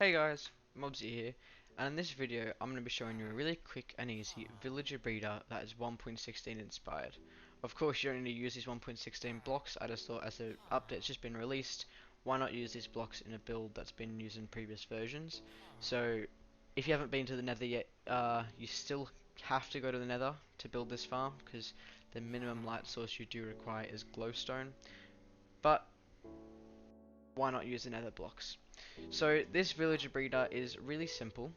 Hey guys, Mobsy here, and in this video I'm going to be showing you a really quick and easy villager breeder that is 1.16 inspired. Of course you don't need to use these 1.16 blocks. I just thought as the update's just been released, why not use these blocks in a build that's been used in previous versions. So if you haven't been to the nether yet, you still have to go to the nether to build this farm, because the minimum light source you do require is glowstone, but why not use the nether blocks? So this villager breeder is really simple.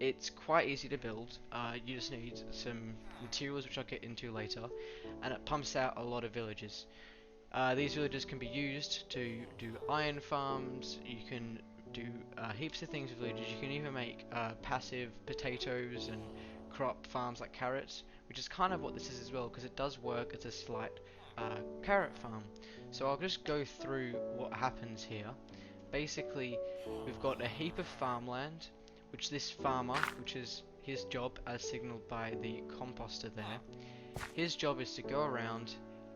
It's quite easy to build. You just need some materials, which I'll get into later, and it pumps out a lot of villagers. These villagers can be used to do iron farms. You can do heaps of things with villagers. You can even make passive potatoes and crop farms like carrots, which is kind of what this is as well, because it does work as a slight carrot farm. So I'll just go through what happens here. Basically, we've got a heap of farmland, which this farmer, which is his job as signaled by the composter there, his job is to go around,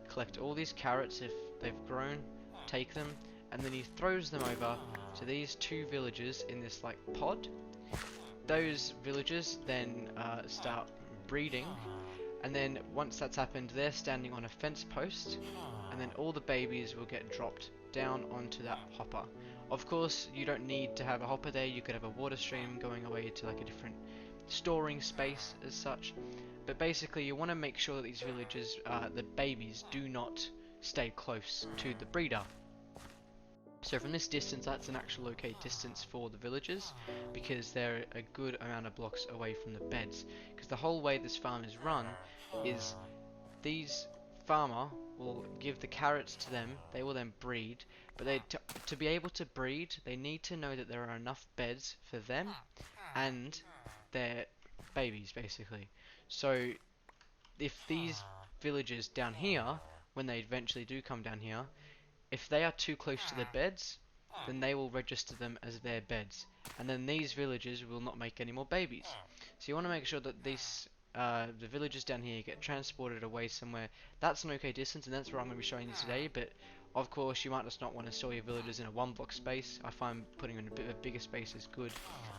collect all these carrots if they've grown, take them, and then he throws them over to these two villagers in this like pod. Those villagers then start breeding, and then once that's happened, they're standing on a fence post, and then all the babies will get dropped down onto that hopper. Of course, you don't need to have a hopper there. You could have a water stream going away to like a different storing space as such. But basically, you want to make sure that these villagers, the babies, do not stay close to the breeder. So from this distance, that's an actual okay distance for the villagers, because they're a good amount of blocks away from the beds. Because the whole way this farm is run is these farmer will give the carrots to them, they will then breed, but to be able to breed, they need to know that there are enough beds for them and their babies, basically. So if these villagers down here, when they eventually do come down here, if they are too close to the beds, then they will register them as their beds, and then these villagers will not make any more babies. So you want to make sure that these the villagers down here get transported away somewhere that's an okay distance, and that's where I'm going to be showing you today. But of course, you might just not want to store your villagers in a one block space. I find putting them in a bit of a bigger space is good.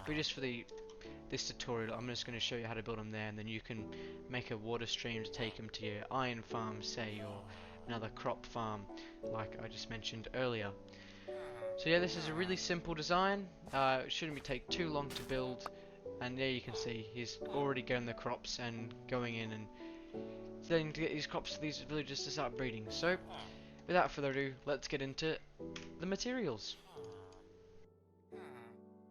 But just for this tutorial, I'm just going to show you how to build them there, and then you can make a water stream to take them to your iron farm, say, or another crop farm like I just mentioned earlier. So yeah, this is a really simple design. It shouldn't take too long to build, and there you can see he's already getting the crops and going in and starting to get these crops to these villagers to start breeding. So without further ado, let's get into the materials.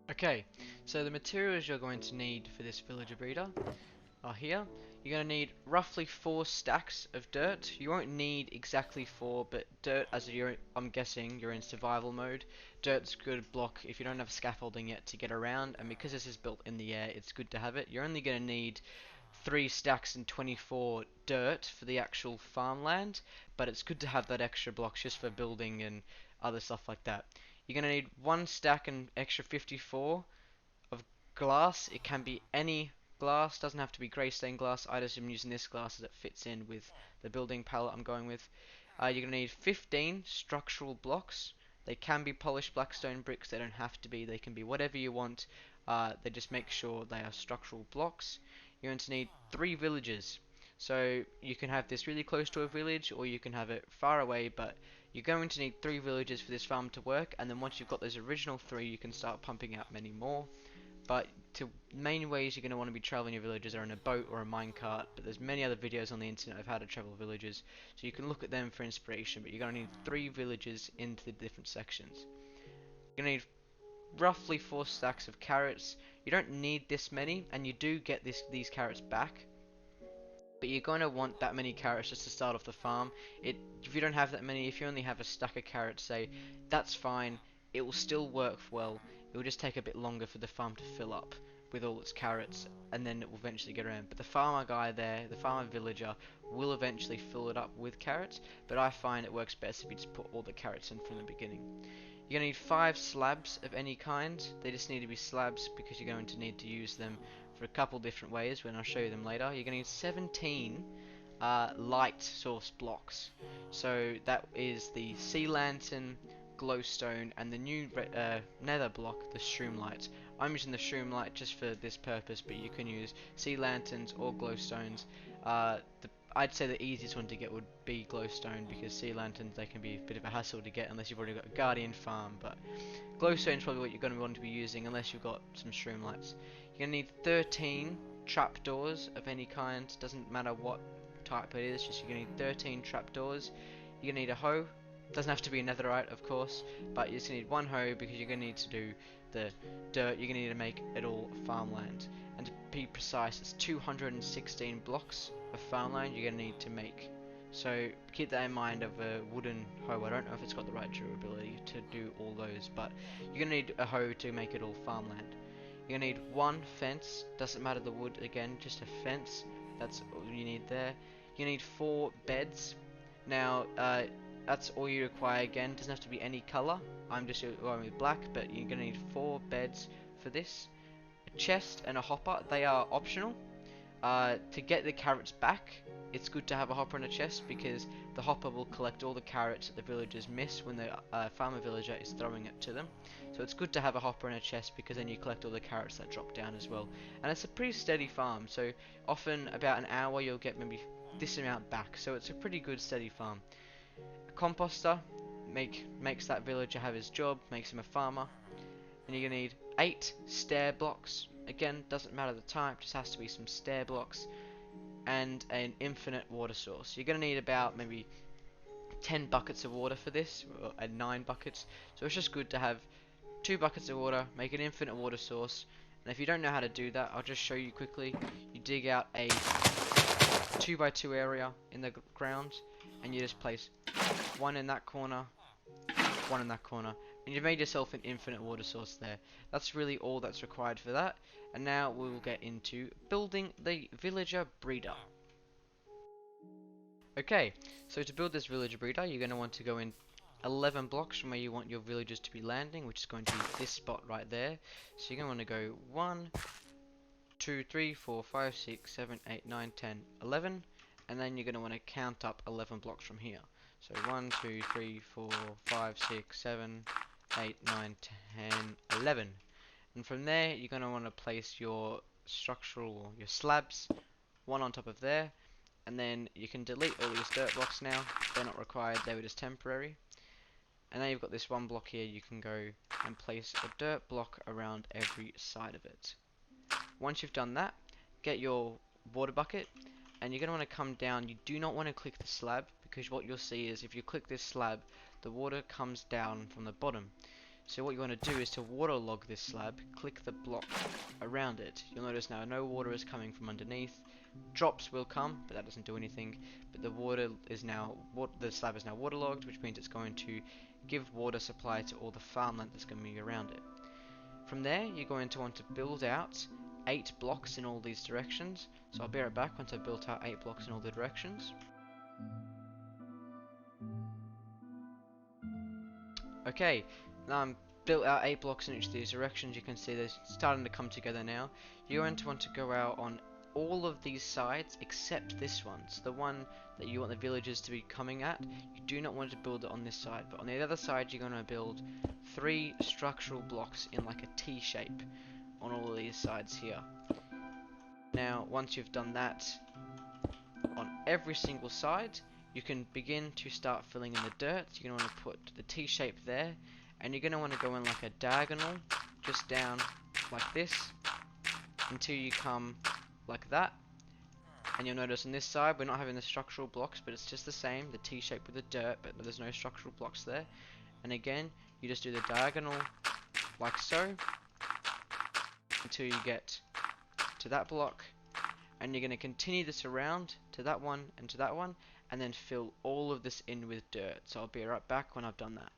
Okay, so the materials you're going to need for this villager breeder are here. You're going to need roughly 4 stacks of dirt. You won't need exactly 4, but dirt, as I'm guessing you're in survival mode, dirt's a good block if you don't have scaffolding yet to get around, and because this is built in the air, it's good to have it. You're only going to need 3 stacks and 24 dirt for the actual farmland, but it's good to have that extra blocks just for building and other stuff like that. You're going to need 1 stack and extra 54 of glass. It can be any glass, doesn't have to be grey stained glass. I just am using this glass as it fits in with the building palette I'm going with. You're going to need 15 structural blocks. They can be polished blackstone bricks, they don't have to be, they can be whatever you want. They just make sure they are structural blocks. You're going to need 3 villages. So you can have this really close to a village, or you can have it far away, but you're going to need 3 villages for this farm to work, and then once you've got those original 3, you can start pumping out many more. But the main ways you're going to want to be traveling your villages are in a boat or a minecart, but there's many other videos on the internet of how to travel villages, so you can look at them for inspiration. But you're going to need 3 villages into the different sections. You're going to need roughly 4 stacks of carrots. You don't need this many, and you do get these carrots back, but you're going to want that many carrots just to start off the farm. If you don't have that many, if you only have a stack of carrots, say, that's fine. It will still work well. It will just take a bit longer for the farm to fill up with all its carrots, and then it will eventually get around. But the farmer guy there, the farmer villager, will eventually fill it up with carrots, but I find it works best if you just put all the carrots in from the beginning. You're going to need 5 slabs of any kind. They just need to be slabs because you're going to need to use them for a couple different ways when I'll show you them later. You're going to need 17 light source blocks. So that is the sea lantern, glowstone, and the new nether block, the shroomlight. I'm using the shroomlight just for this purpose, but you can use sea lanterns or glowstones. I'd say the easiest one to get would be glowstone, because sea lanterns, they can be a bit of a hassle to get unless you've already got a guardian farm, but glowstone is probably what you're going to want to be using unless you've got some shroomlights. You're going to need 13 trapdoors of any kind, doesn't matter what type it is, just you're going to need 13 trapdoors. You're going to need a hoe. Doesn't have to be a netherite, of course, but you're just going to need one hoe because you're going to need to do the dirt. You're going to need to make it all farmland. And to be precise, it's 216 blocks of farmland you're going to need to make. So keep that in mind of a wooden hoe. I don't know if it's got the right durability to do all those, but you're going to need a hoe to make it all farmland. You're going to need one fence, doesn't matter the wood again, just a fence, that's all you need there. You need 4 beds. Now, that's all you require again, doesn't have to be any colour, I'm just going with black, but you're going to need 4 beds for this. A chest and a hopper, they are optional. To get the carrots back, it's good to have a hopper and a chest, because the hopper will collect all the carrots that the villagers miss when the farmer villager is throwing it to them. So it's good to have a hopper and a chest, because then you collect all the carrots that drop down as well. And it's a pretty steady farm, so often about an hour you'll get maybe this amount back, so it's a pretty good steady farm. A composter makes that villager have his job, makes him a farmer. And you're going to need 8 stair blocks. Again, doesn't matter the type, just has to be some stair blocks. And an infinite water source. You're going to need about maybe 10 buckets of water for this, and 9 buckets. So it's just good to have 2 buckets of water, make an infinite water source. And if you don't know how to do that, I'll just show you quickly. You dig out a 2x2 area in the ground, and you just place one in that corner, one in that corner, and you've made yourself an infinite water source there. That's really all that's required for that. And now we will get into building the villager breeder. Okay, so to build this villager breeder, you're going to want to go in 11 blocks from where you want your villagers to be landing, which is going to be this spot right there. So you're going to want to go 1, 2, 3, 4, 5, 6, 7, 8, 9, 10, 11, and then you're going to want to count up 11 blocks from here. So 1, 2, 3, 4, 5, 6, 7, 8, 9, 10, 11. And from there, you're going to want to place your your slabs, one on top of there, and then you can delete all these dirt blocks now. They're not required, they were just temporary. And now you've got this one block here, you can go and place a dirt block around every side of it. Once you've done that, get your water bucket, and you're going to want to come down. You do not want to click the slab, because what you'll see is if you click this slab, the water comes down from the bottom. So what you want to do is to waterlog this slab, click the block around it. You'll notice now no water is coming from underneath. Drops will come, but that doesn't do anything. But the the slab is now waterlogged, which means it's going to give water supply to all the farmland that's going to be around it. From there, you're going to want to build out 8 blocks in all these directions. So I'll be right back once I've built out 8 blocks in all the directions. Okay, now I'm built out 8 blocks in each of these directions. You can see they're starting to come together now. You're going to want to go out on all of these sides except this one. So the one that you want the villagers to be coming at, you do not want to build it on this side. But on the other side, you're going to build 3 structural blocks in like a T shape on all of these sides here. Now, once you've done that on every single side, you can begin to start filling in the dirt. So you're going to want to put the T shape there, and you're going to want to go in like a diagonal, just down like this, until you come like that. And you'll notice on this side, we're not having the structural blocks, but it's just the same, the T shape with the dirt, but there's no structural blocks there. And again, you just do the diagonal like so, until you get to that block. And you're going to continue this around to that one and to that one, and then fill all of this in with dirt. So I'll be right back when I've done that.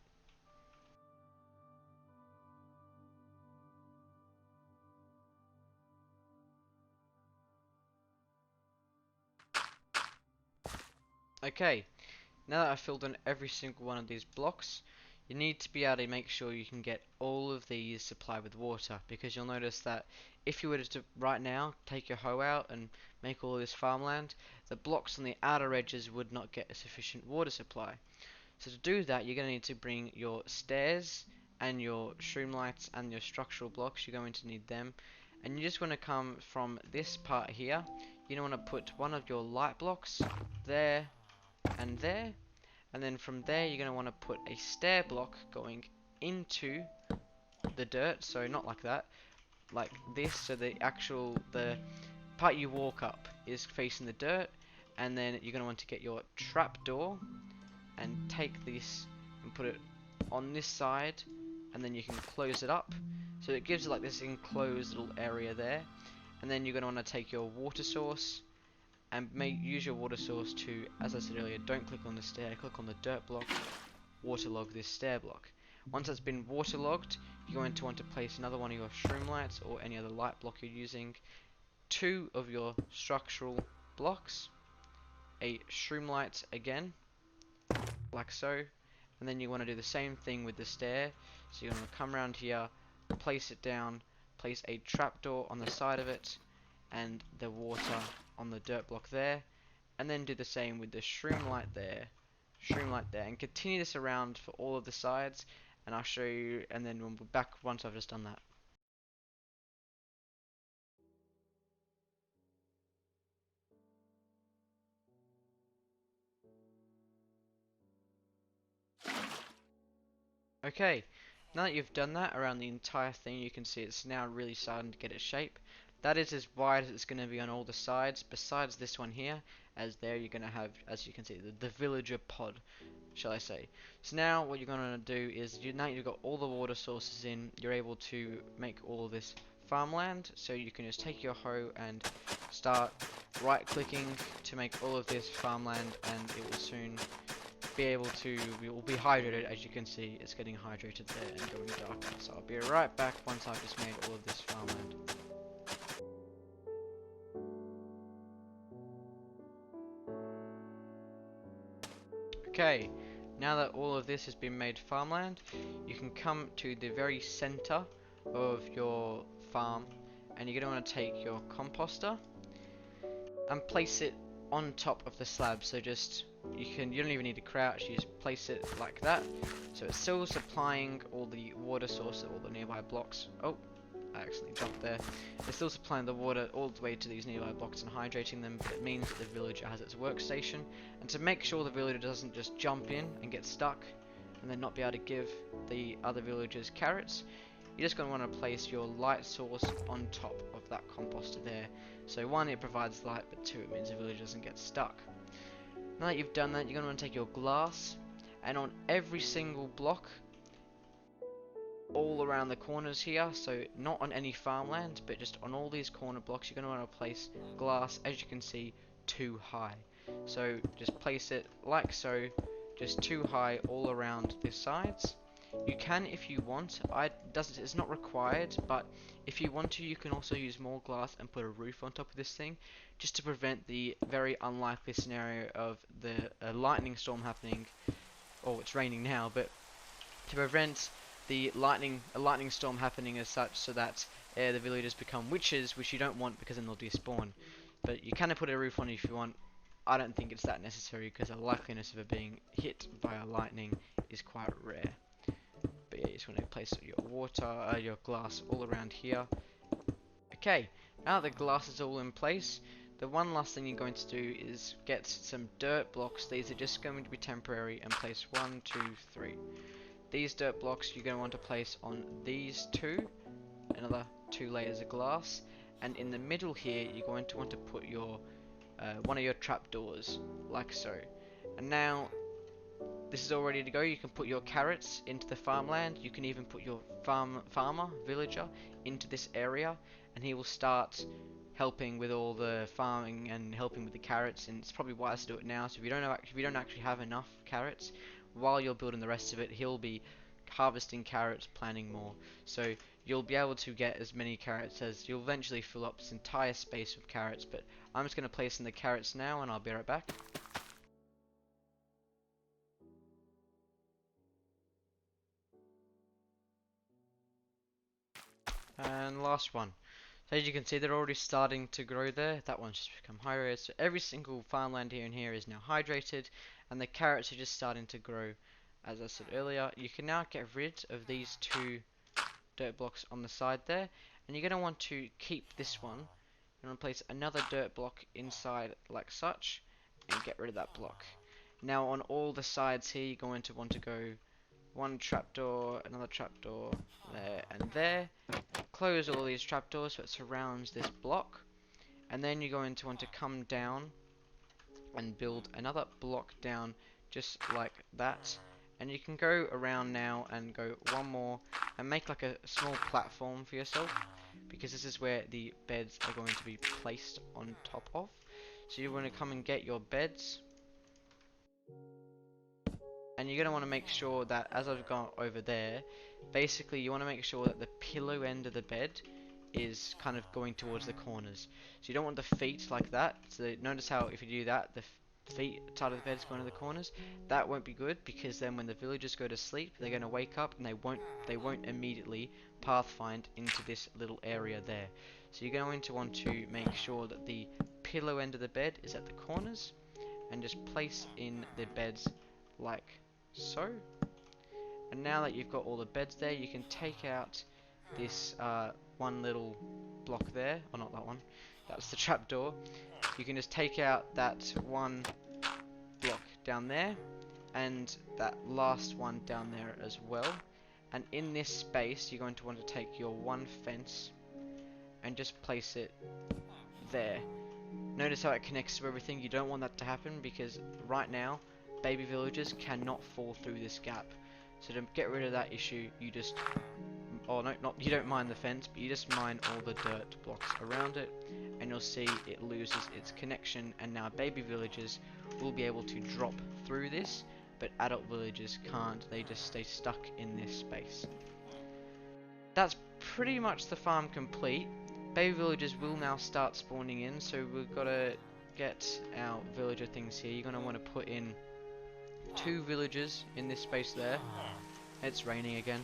Okay, now that I've filled in every single one of these blocks, you need to be able to make sure you can get all of these supplied with water, because you'll notice that if you were to right now take your hoe out and make all of this farmland, the blocks on the outer edges would not get a sufficient water supply. So to do that, you're going to need to bring your stairs and your shroomlights and your structural blocks. You're going to need them. And you just want to come from this part here. You want to put one of your light blocks there and there. And then from there, you're going to want to put a stair block going into the dirt. So not like that, like this. So the part you walk up is facing the dirt. And then you're going to want to get your trapdoor and take this and put it on this side, and then you can close it up, so it gives it like this enclosed little area there. And then you're going to want to take your water source and use your water source to, as I said earlier, don't click on the stair, click on the dirt block, waterlog this stair block. Once that's been waterlogged, you're going to want to place another one of your shroom lights or any other light block you're using, 2 of your structural blocks, a shroom light again, like so, and then you want to do the same thing with the stair. So you're going to come around here, place it down, place a trapdoor on the side of it, and the water on the dirt block there, and then do the same with the shroom light there, and continue this around for all of the sides, and I'll show you, and then we'll be back once I've just done that. Okay, now that you've done that around the entire thing, you can see it's now really starting to get its shape. That is as wide as it's going to be on all the sides, besides this one here, as there you're going to have, as you can see, the villager pod, shall I say. So now what you're going to do is, now you've got all the water sources in, you're able to make all this farmland, so you can just take your hoe and start right clicking to make all of this farmland, and it will soon be able to, we will be hydrated. As you can see, it's getting hydrated there and going darker. So I'll be right back once I've just made all of this farmland. Okay, now that all of this has been made farmland, you can come to the very center of your farm, and you're going to want to take your composter and place it on top of the slab. So just, you don't even need to crouch, you just place it like that, so it's still supplying all the water source at all the nearby blocks. Oh, I accidentally jumped there. It's still supplying the water all the way to these nearby blocks and hydrating them, but it means that the villager has its workstation. And to make sure the villager doesn't just jump in and get stuck and then not be able to give the other villagers carrots, you're just going to want to place your light source on top of that composter there. So 1, it provides light, but 2, it means the villager doesn't get stuck. Now that you've done that, you're going to want to take your glass, and on every single block all around the corners here, so not on any farmland, but just on all these corner blocks, you're going to want to place glass, as you can see, 2 high. So just place it like so, just 2 high all around the sides. You can, if you want, it's not required, but if you want to, you can also use more glass and put a roof on top of this thing, just to prevent the very unlikely scenario of the lightning storm happening. Oh, it's raining now, but to prevent a lightning storm happening as such, so that the villagers become witches, which you don't want, because then they'll despawn. But you can put a roof on it if you want. I don't think it's that necessary, because the likeliness of it being hit by a lightning is quite rare. But yeah, you just want to place your glass all around here. Okay, now that the glass is all in place, the one last thing you're going to do is get some dirt blocks. These are just going to be temporary, and place 1, 2, 3. These dirt blocks you're going to want to place on these 2, another 2 layers of glass, and in the middle here you're going to want to put your one of your trapdoors, like so. And now this is all ready to go. You can put your carrots into the farmland. You can even put your villager into this area, and he will start helping with all the farming and helping with the carrots. And it's probably wise to do it now. So if you don't actually have enough carrots, while you're building the rest of it, he'll be harvesting carrots, planting more. So you'll be able to get as many carrots as you'll eventually fill up this entire space with carrots. But I'm just going to place in the carrots now, and I'll be right back. And last one. So as you can see, they're already starting to grow there. That one's just become hydrated. So every single farmland here and here is now hydrated. and the carrots are just starting to grow. As I said earlier, you can now get rid of these two dirt blocks on the side there, and you're going to want to keep this one. You're going to place another dirt block inside like such, and get rid of that block. Now on all the sides here, you're going to want to go one trapdoor, another trapdoor, there and there. Close all these trapdoors so it surrounds this block, and then you're going to want to come down and build another block down just like that. And you can go around now and go one more and make like a small platform for yourself, because this is where the beds are going to be placed on top of. So you want to come and get your beds, and you're going to want to make sure that, as I've gone over there, basically you want to make sure that the pillow end of the bed is kind of going towards the corners. So you don't want the feet like that. So notice how if you do that, the feet side of the bed is going to the corners. That won't be good, because then when the villagers go to sleep, they're going to wake up and they won't immediately pathfind into this little area there. So you're going to want to make sure that the pillow end of the bed is at the corners, and just place in the beds like so. And now that you've got all the beds there, you can take out this one little block there, or not that one, that's the trapdoor. You can just take out that one block down there, and that last one down there as well. And in this space, you're going to want to take your one fence and just place it there. Notice how it connects to everything. You don't want that to happen, because right now baby villagers cannot fall through this gap. So to get rid of that issue, you just, oh no, not you don't mine the fence, but you just mine all the dirt blocks around it, and you'll see it loses its connection, and now baby villagers will be able to drop through this, but adult villagers can't. They just stay stuck in this space. That's pretty much the farm complete. Baby villagers will now start spawning in, so we've got to get our villager things here. You're going to want to put in 2 villagers in this space there. It's raining again.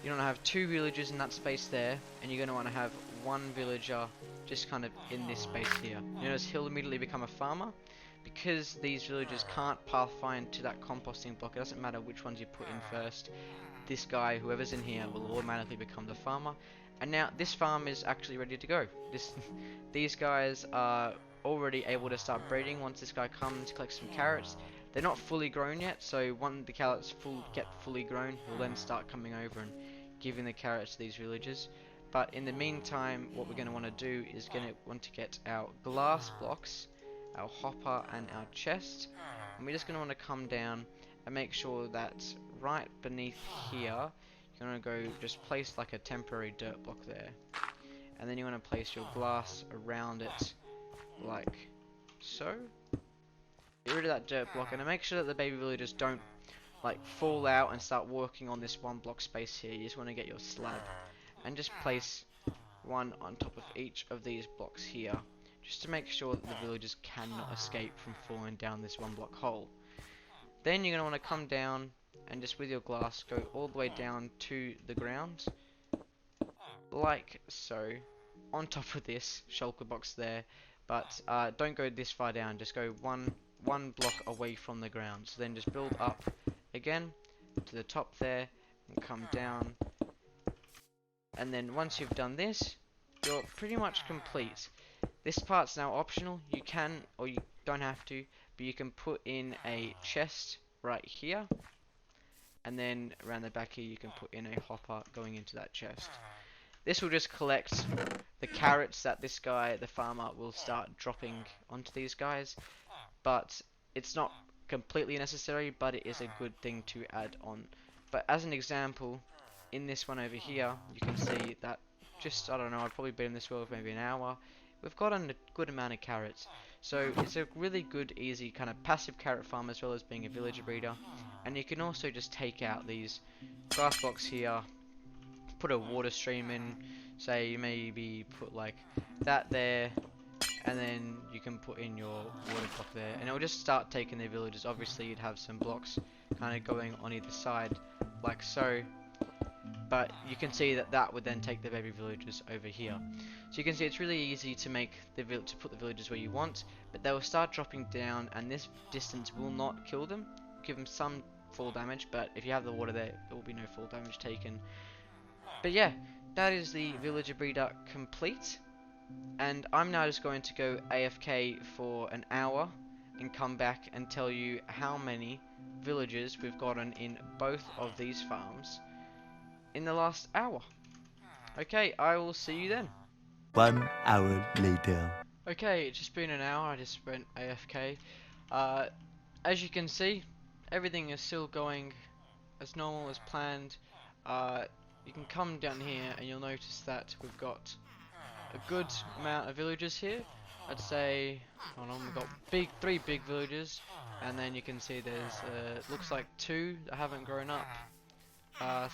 You're going to have 2 villagers in that space there, and you're going to want to have 1 villager just kind of in this space here. You notice he'll immediately become a farmer, because these villagers can't pathfind to that composting block. It doesn't matter which ones you put in first. This guy, whoever's in here, will automatically become the farmer. And now this farm is actually ready to go. These guys are already able to start breeding once this guy comes, collects some carrots. They're not fully grown yet, so when the carrots get fully grown, he'll then start coming over and giving the carrots to these villagers. But in the meantime, what we're going to want to do is want to get our glass blocks, our hopper and our chest, and we're just going to want to come down and make sure that right beneath here, you're going to go just place like a temporary dirt block there, and then you want to place your glass around it like so. Get rid of that dirt block, and to make sure that the baby villagers don't like fall out and start working on this one block space here, you just want to get your slab and just place one on top of each of these blocks here, just to make sure that the villagers cannot escape from falling down this one block hole. Then you're going to want to come down and just with your glass go all the way down to the ground like so, on top of this shulker box there, but don't go this far down, just go one block away from the ground. So then just build up again to the top there and come down, and then once you've done this, you're pretty much complete. This part's now optional. You can, or you don't have to, but you can put in a chest right here, and then around the back here you can put in a hopper going into that chest. This will just collect the carrots that this guy, the farmer, will start dropping onto these guys, but it's not completely necessary, but it is a good thing to add on. But as an example, in this one over here, you can see that just, I don't know, I've probably been in this world for maybe an hour. We've got a good amount of carrots, so it's a really good, easy kind of passive carrot farm, as well as being a villager breeder. And you can also just take out these glass blocks here, put a water stream in, say maybe put like that there, and then you can put in your water block there, and it'll just start taking the villagers. Obviously you'd have some blocks kind of going on either side like so, but you can see that that would then take the baby villagers over here. So you can see it's really easy to make to put the villagers where you want, but they will start dropping down, and this distance will not kill them. Give them some fall damage, but if you have the water there will be no fall damage taken. But yeah, that is the villager breeder complete, and I'm now just going to go AFK for an hour and come back and tell you how many villagers we've gotten in both of these farms in the last hour. Okay, I will see you then. 1 hour later. Okay, it's just been an hour. I just went AFK. As you can see, everything is still going as normal as planned. You can come down here and you'll notice that we've got a good amount of villagers here. I'd say, hold on, we've got three big villagers, and then you can see there's looks like 2 that haven't grown up.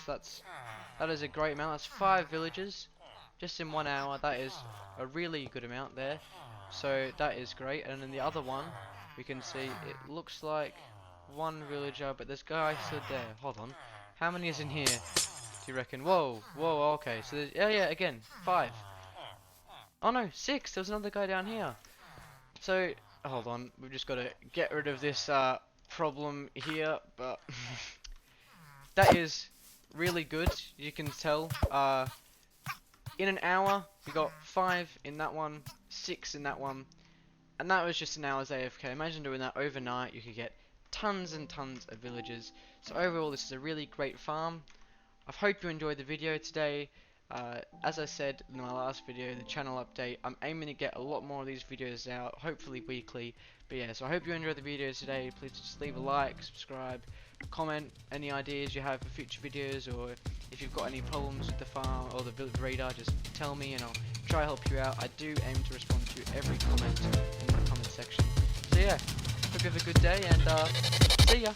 So that is a great amount. That's 5 villagers just in 1 hour. That is a really good amount there. So that is great. And then the other one, we can see it looks like 1 villager, but this guy stood there. Hold on, how many is in here? Do you reckon? Whoa, okay. So there's, yeah, again 5. Oh no, 6. There was another guy down here. So hold on, we've just got to get rid of this problem here, but that is really good. You can tell. In an hour, we got 5 in that one, 6 in that one, and that was just an hour's AFK. Imagine doing that overnight. You could get tons and tons of villagers. So overall, this is a really great farm. I hope you enjoyed the video today. As I said in my last video, the channel update, I'm aiming to get a lot more of these videos out, hopefully weekly. But yeah, so I hope you enjoyed the video today. Please just leave a like, subscribe, comment any ideas you have for future videos, or if you've got any problems with the farm or the village radar, just tell me and I'll try to help you out. I do aim to respond to every comment in the comment section. So yeah, hope you have a good day, and see ya!